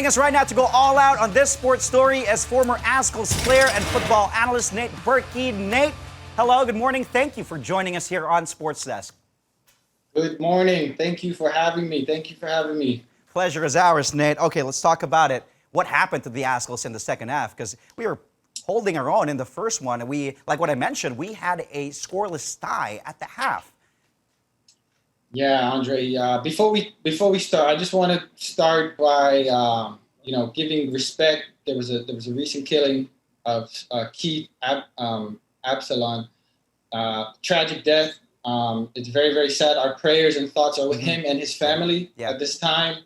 Joining us right now to go all out on this sports story is former Azkals player and football analyst Nate Burkey. Nate, hello, good morning. Thank you for joining us here on Sportsdesk. Good morning. Thank you for having me. Pleasure is ours, Nate. Okay, let's talk about it. What happened to the Azkals in the second half? Because we were holding our own in the first one. And like what I mentioned, we had a scoreless tie at the half. Yeah, Andre. Before we start, I just want to start by giving respect. There was a recent killing of Keith Absalon. Tragic death. It's very, very sad. Our prayers and thoughts are with him and his family at this time.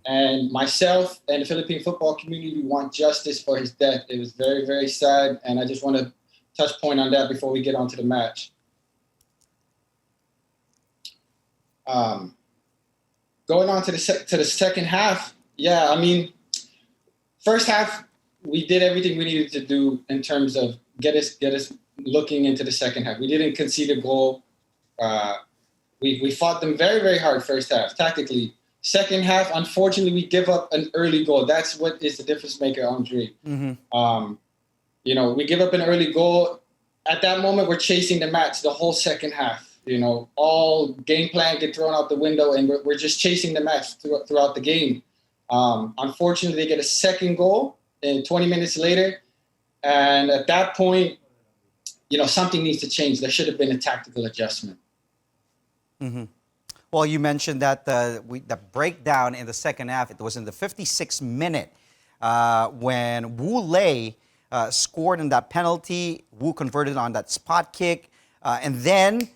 And myself and the Philippine football community want justice for his death. It was very, very sad, and I just want to touch point on that before we get on to the match. Going on to the second half, yeah, I mean, first half we did everything we needed to do in terms of get us looking into the second half. We didn't concede a goal. We fought them very, very hard first half tactically. Second half, unfortunately, we give up an early goal. That's what is the difference maker, Andre. We give up an early goal. At that moment, we're chasing the match the whole second half. All game plan get thrown out the window, and we're just chasing the match throughout the game. Unfortunately, they get a second goal, and 20 minutes later, and at that point, something needs to change. There should have been a tactical adjustment. Well, you mentioned that the breakdown in the second half, it was in the 56th minute when Wu Lei scored in that penalty. Wu converted on that spot kick. And then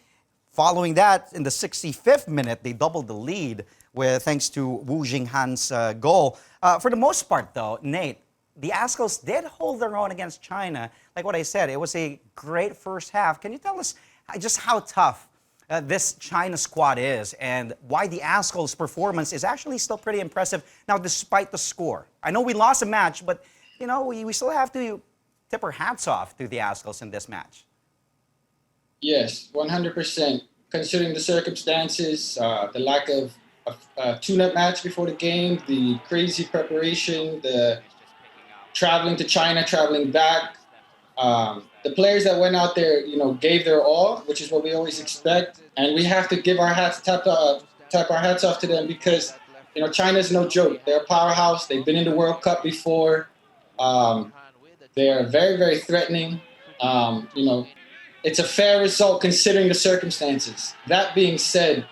following that, in the 65th minute, they doubled the lead thanks to Wu Jinghan's goal. For the most part, though, Nate, the Azkals did hold their own against China. Like what I said, it was a great first half. Can you tell us just how tough this China squad is and why the Azkals' performance is actually still pretty impressive now despite the score? I know we lost a match, but we still have to tip our hats off to the Azkals in this match. Yes, 100%. Considering the circumstances, the lack of a tune-up match before the game, the crazy preparation, the traveling to China, traveling back, the players that went out there, gave their all, which is what we always expect, and we have to give our hats, tap our hats off to them because, China's no joke. They're a powerhouse. They've been in the World Cup before. They're very, very threatening. It's a fair result considering the circumstances. That being said,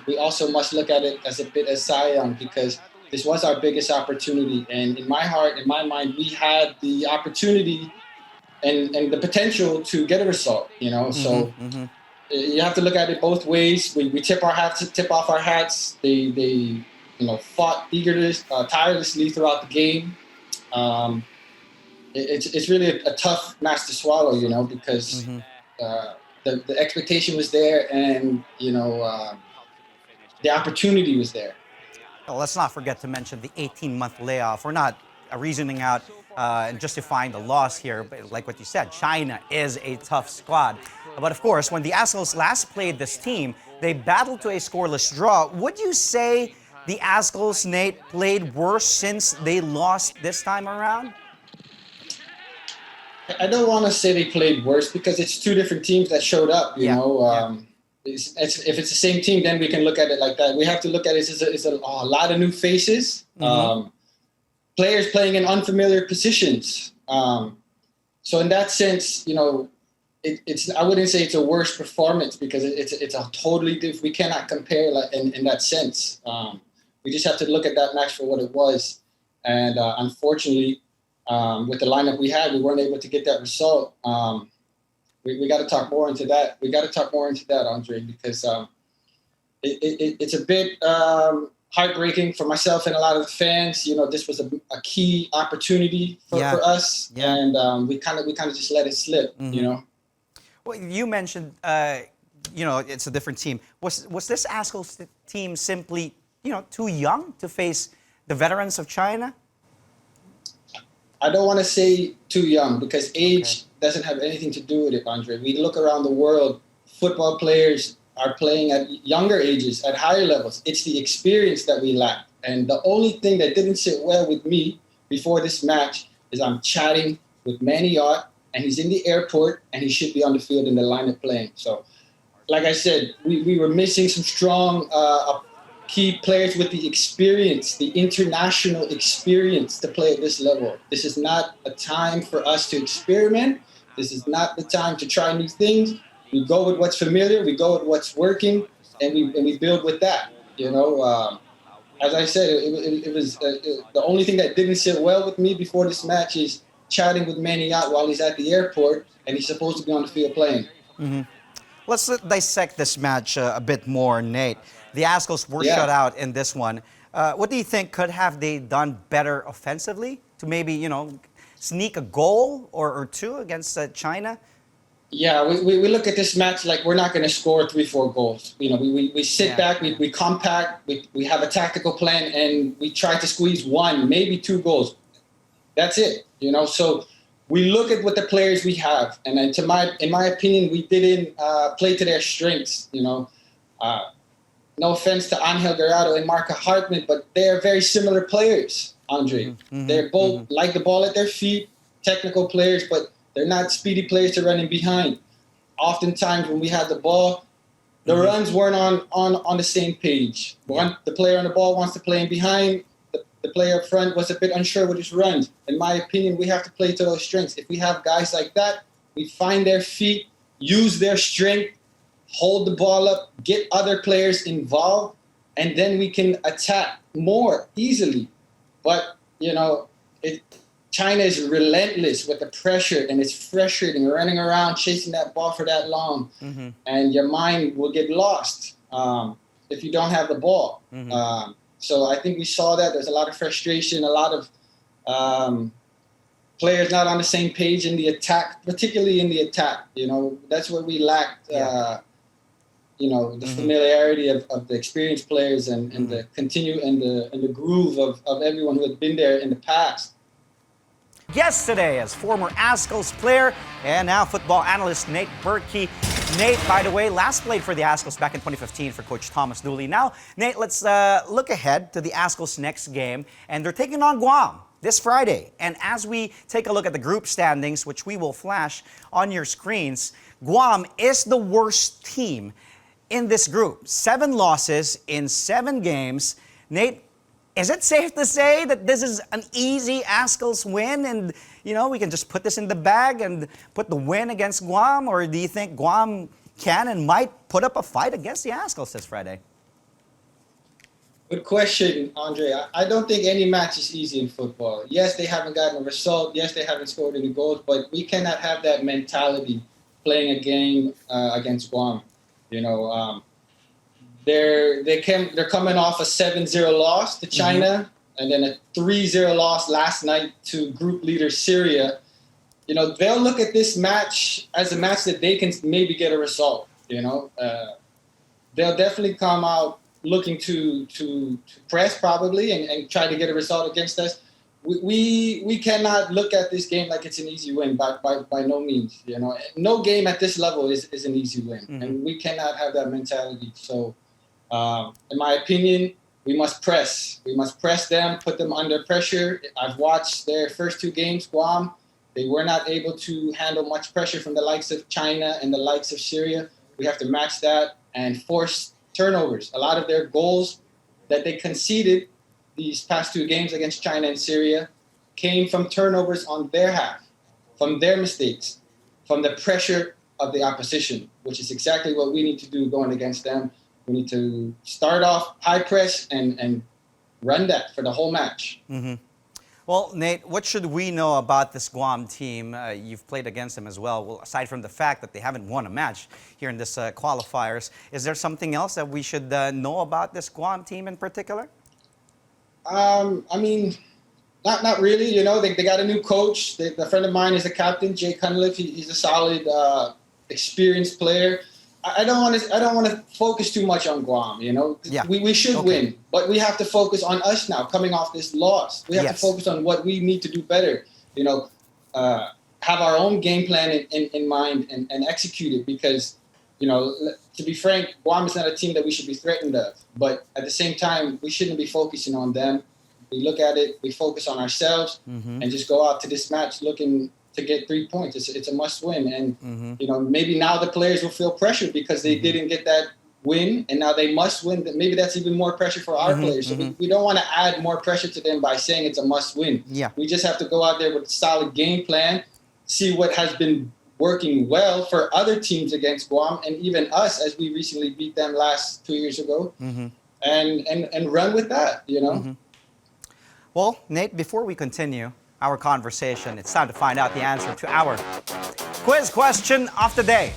we also must look at it as a bit as Zion because this was our biggest opportunity, and in my heart, in my mind, we had the opportunity and the potential to get a result, So you have to look at it both ways. We tip off our hats. They fought tirelessly throughout the game. It's really a tough match to swallow, because the expectation was there and the opportunity was there. Well, let's not forget to mention the 18-month layoff. We're not reasoning out and justifying the loss here, but like what you said, China is a tough squad. But of course, when the Azkals last played this team, they battled to a scoreless draw. Would you say the Azkals, Nate, played worse since they lost this time around? I don't want to say they played worse because it's two different teams that showed up, If it's the same team, then we can look at it like that. We have to look at it as a lot of new faces. Players playing in unfamiliar positions. So in that sense, I wouldn't say it's a worse performance because it's a totally different. We cannot compare in that sense. We just have to look at that match for what it was. And unfortunately, with the lineup we had, we weren't able to get that result. We got to talk more into that. Andre, because it's a bit heartbreaking for myself and a lot of the fans. This was a key opportunity for us, and we kind of just let it slip. Well, you mentioned it's a different team. Was this Azkals team simply too young to face the veterans of China? I don't want to say too young because age doesn't have anything to do with it, Andre. We look around the world, football players are playing at younger ages, at higher levels. It's the experience that we lack. And the only thing that didn't sit well with me before this match is I'm chatting with Manny Yacht, and he's in the airport, and he should be on the field in the lineup playing. So, like I said, we were missing some strong key players with the experience, the international experience to play at this level. This is not a time for us to experiment. This is not the time to try new things. We go with what's familiar, we go with what's working, and we build with that. As I said, it was the only thing that didn't sit well with me before this match is chatting with Manny Yacht while he's at the airport, and he's supposed to be on the field playing. Mm-hmm. Let's dissect this match a bit more, Nate. The Azkals were shut out in this one. What do you think? Could have they done better offensively to maybe, sneak a goal or two against China? Yeah, we look at this match like we're not going to score 3-4 goals. We sit back, we compact, we have a tactical plan, and we try to squeeze 1, maybe 2 goals. That's it. So we look at what the players we have, and then in my opinion, we didn't play to their strengths. No offense to Angel Garado and Marca Hartman, but they are very similar players, Andre. Mm-hmm. They're both like the ball at their feet, technical players, but they're not speedy players to run in behind. Oftentimes when we had the ball, the runs weren't on the same page. The player on the ball wants to play in behind. The player up front was a bit unsure with his runs. In my opinion, we have to play to those strengths. If we have guys like that, we find their feet, use their strength, hold the ball up, get other players involved, and then we can attack more easily. But, China is relentless with the pressure, and it's frustrating, running around, chasing that ball for that long. Mm-hmm. And your mind will get lost if you don't have the ball. Mm-hmm. So I think we saw that. There's a lot of frustration, a lot of players not on the same page in the attack, particularly in the attack. That's where we lacked, the familiarity of the experienced players and the the groove of everyone who had been there in the past. Guest today is former Azkals player and now football analyst Nate Burkey. Nate, by the way, last played for the Azkals back in 2015 for Coach Thomas Dooley. Now, Nate, let's look ahead to the Azkals' next game, and they're taking on Guam this Friday. And as we take a look at the group standings, which we will flash on your screens, Guam is the worst team in this group. 7 losses in 7 games. Nate, is it safe to say that this is an easy Azkals win and, we can just put this in the bag and put the win against Guam? Or do you think Guam can and might put up a fight against the Azkals this Friday? Good question, Andre. I don't think any match is easy in football. Yes, they haven't gotten a result. Yes, they haven't scored any goals, but we cannot have that mentality playing a game against Guam. They're coming off a 7-0 loss to China, and then a 3-0 loss last night to group leader Syria. They'll look at this match as a match that they can maybe get a result. They'll definitely come out looking to press probably and try to get a result against us. We cannot look at this game like it's an easy win by no means. No game at this level is an easy win, and we cannot have that mentality. So. In my opinion, we must press. We must press them, put them under pressure. I've watched their first 2 games, Guam. They were not able to handle much pressure from the likes of China and the likes of Syria. We have to match that and force turnovers. A lot of their goals that they conceded these past 2 games against China and Syria came from turnovers on their half, from their mistakes, from the pressure of the opposition, which is exactly what we need to do going against them. We need to start off high press and run that for the whole match. Mm-hmm. Well, Nate, what should we know about this Guam team? You've played against them as well. Well, aside from the fact that they haven't won a match here in this qualifiers, is there something else that we should know about this Guam team in particular? Not really. They got a new coach. A friend of mine is the captain, Jay Cunliffe. He's a solid, experienced player. I don't want to focus too much on Guam. We should win, but we have to focus on us now. Coming off this loss, we have to focus on what we need to do better. Have our own game plan in mind and execute it, because to be frank, Guam is not a team that we should be threatened of. But at the same time, we shouldn't be focusing on them. We look at it, we focus on ourselves, and just go out to this match looking to get 3 points. It's a must win. And, maybe now the players will feel pressured because they didn't get that win, and now they must win. Maybe that's even more pressure for our players. So we don't want to add more pressure to them by saying it's a must win. Yeah. We just have to go out there with a solid game plan, see what has been working well for other teams against Guam and even us as we recently beat them 2 years ago, and run with that, Well, Nate, before we continue our conversation, it's time to find out the answer to our quiz question of the day.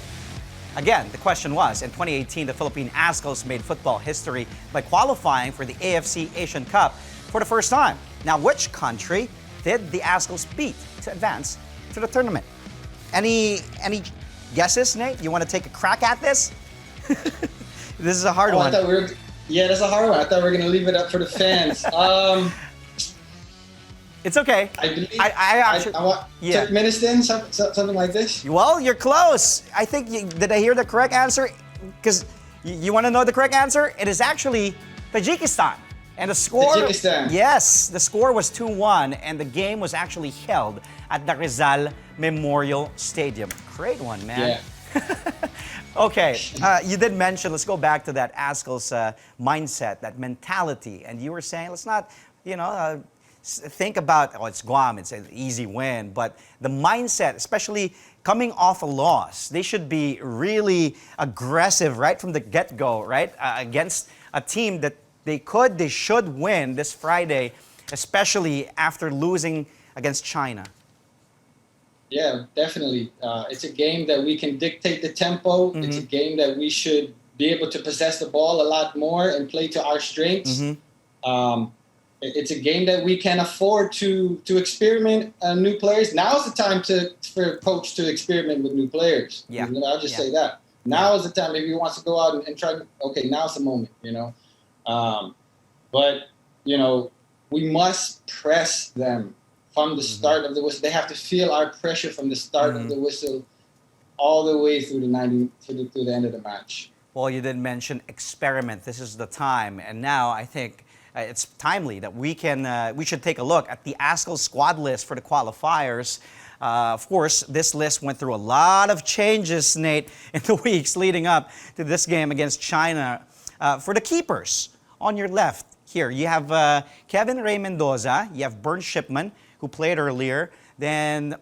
Again, the question was, in 2018, the Philippine Azkals made football history by qualifying for the AFC Asian Cup for the first time. Now, which country did the Azkals beat to advance to the tournament? Any guesses, Nate? You want to take a crack at this? This is a hard one. That's a hard one. I thought we were going to leave it up for the fans. It's okay. I believe I actually Turkmenistan, something like this. Well, you're close. I think did I hear the correct answer? Because you want to know the correct answer? It is actually Tajikistan. And the score, Tajikistan. Yes, the score was 2-1, and the game was actually held at the Rizal Memorial Stadium. Great one, man. Yeah. Okay, you did mention, let's go back to that Azkals mindset, that mentality. And you were saying, let's not, think about, it's Guam, it's an easy win. But the mindset, especially coming off a loss, they should be really aggressive right from the get-go, right? Against a team that they should win this Friday, especially after losing against China. Yeah, definitely. It's a game that we can dictate the tempo. It's a game that we should be able to possess the ball a lot more and play to our strengths. It's a game that we can afford to experiment new players. Now's the time for a coach to experiment with new players. Yeah. I'll just say that. Now is the time if he wants to go out and try. Okay, now's the moment. But we must press them from the start of the whistle. They have to feel our pressure from the start of the whistle all the way through the end of the match. Well, you did mention experiment. This is the time, and now I think it's timely that we should take a look at the Azkals squad list for the qualifiers. Of course, this list went through a lot of changes, Nate, in the weeks leading up to this game against China. For the keepers, on your left here, you have Kevin Ray Mendoza, you have Bern Shipman, who played earlier. Then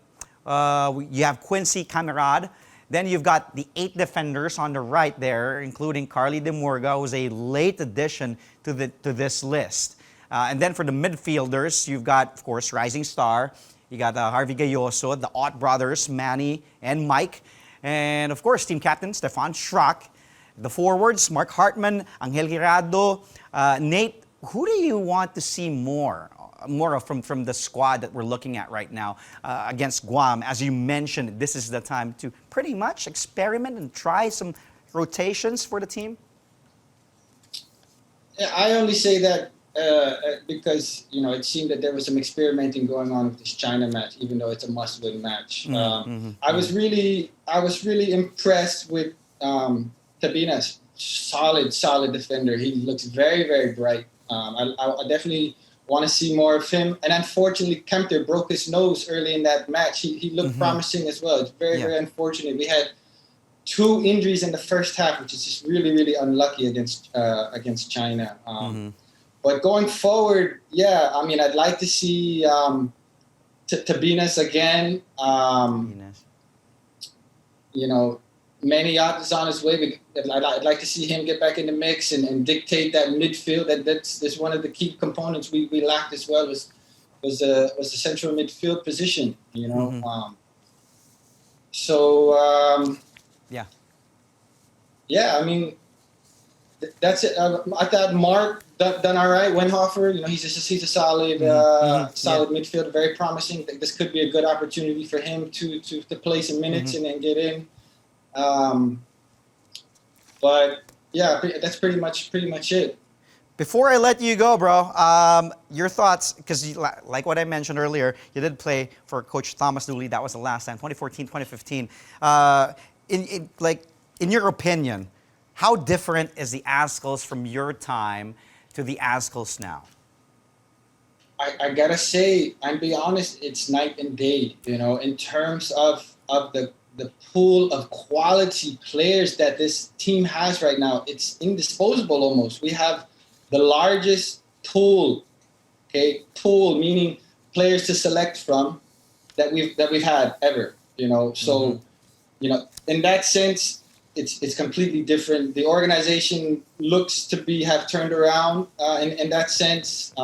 you have Quincy Camerad. Then you've got the 8 defenders on the right there, including Carly De Murga, who's a late addition to this list. And then for the midfielders, you've got, of course, Rising Star. You got Harvey Gayoso, the Ott brothers, Manny and Mike. And, of course, team captain Stefan Schrock. The forwards, Mark Hartman, Angel Girado. Nate, who do you want to see more of from the squad that we're looking at right now against Guam? As you mentioned, this is the time to pretty much experiment and try some rotations for the team. I only say that because it seemed that there was some experimenting going on with this China match, even though it's a must-win match. I was really impressed with Tabina's solid defender. He looks very, very bright. I definitely want to see more of him. And unfortunately, Kempter broke his nose early in that match. He looked promising as well. It's very, very unfortunate. We had 2 injuries in the first half, which is just really, really unlucky against China. But going forward, I'd like to see Tabinas again. Maniat is on his way. I'd like to see him get back in the mix and dictate that midfield. That's one of the key components we lacked as well was the central midfield position. That's it. I thought Mark done all right. Wenhofer, he's a solid midfielder, very promising. This could be a good opportunity for him to play some minutes and get in. That's pretty much it. Before I let you go, bro, your thoughts, because like what I mentioned earlier, you did play for Coach Thomas Dooley. That was the last time, 2014, 2015. in your opinion, how different is the Azkals from your time to the Azkals now? I gotta say, and be honest, it's night and day. You know, in terms of the pool of quality players that this team has right now, it's indisposable almost. We have the largest pool, okay, pool meaning players to select from that we've had ever. You know, so you know, in that sense, it's completely different. The organization looks to have turned around in that sense.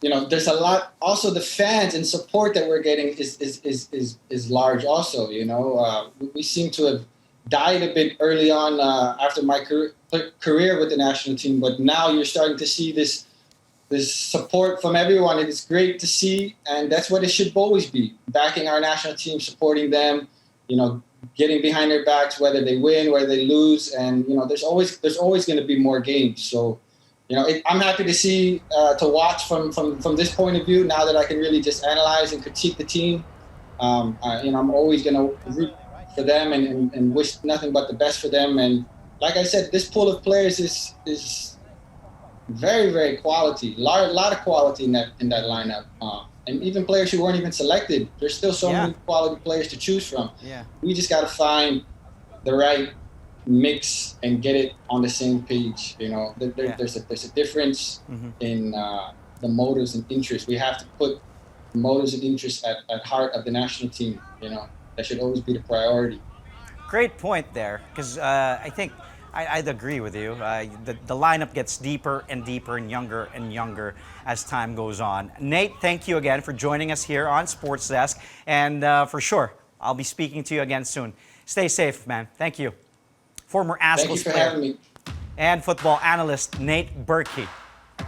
You know, there's a lot. Also, the fans and support that we're getting is large. Also, you know, we seem to have died a bit early on after my career with the national team, but now you're starting to see this support from everyone. It is great to see, and that's what it should always be: backing our national team, supporting them. You know, getting behind their backs, whether they win, whether they lose, and you know, there's always going to be more games. So. You know, I'm happy to see, to watch from this point of view. Now that I can really just analyze and critique the team, you know, I'm always going to root for them and wish nothing but the best for them. And like I said, this pool of players is very, very quality. Lot of quality in that lineup, and even players who weren't even selected. There's still so many quality players to choose from. Yeah. We just got to find the right mix and get it on the same page. You know, there's a difference in the motives and interests. We have to put motives and interests at heart of the national team. You know, that should always be the priority. Great point there, because I think I'd agree with you. The lineup gets deeper and deeper and younger as time goes on. Nate, thank you again for joining us here on Sports Desk, and for sure, I'll be speaking to you again soon. Stay safe, man. Thank you. Former Azkals player having me. and football analyst Nate Burkey.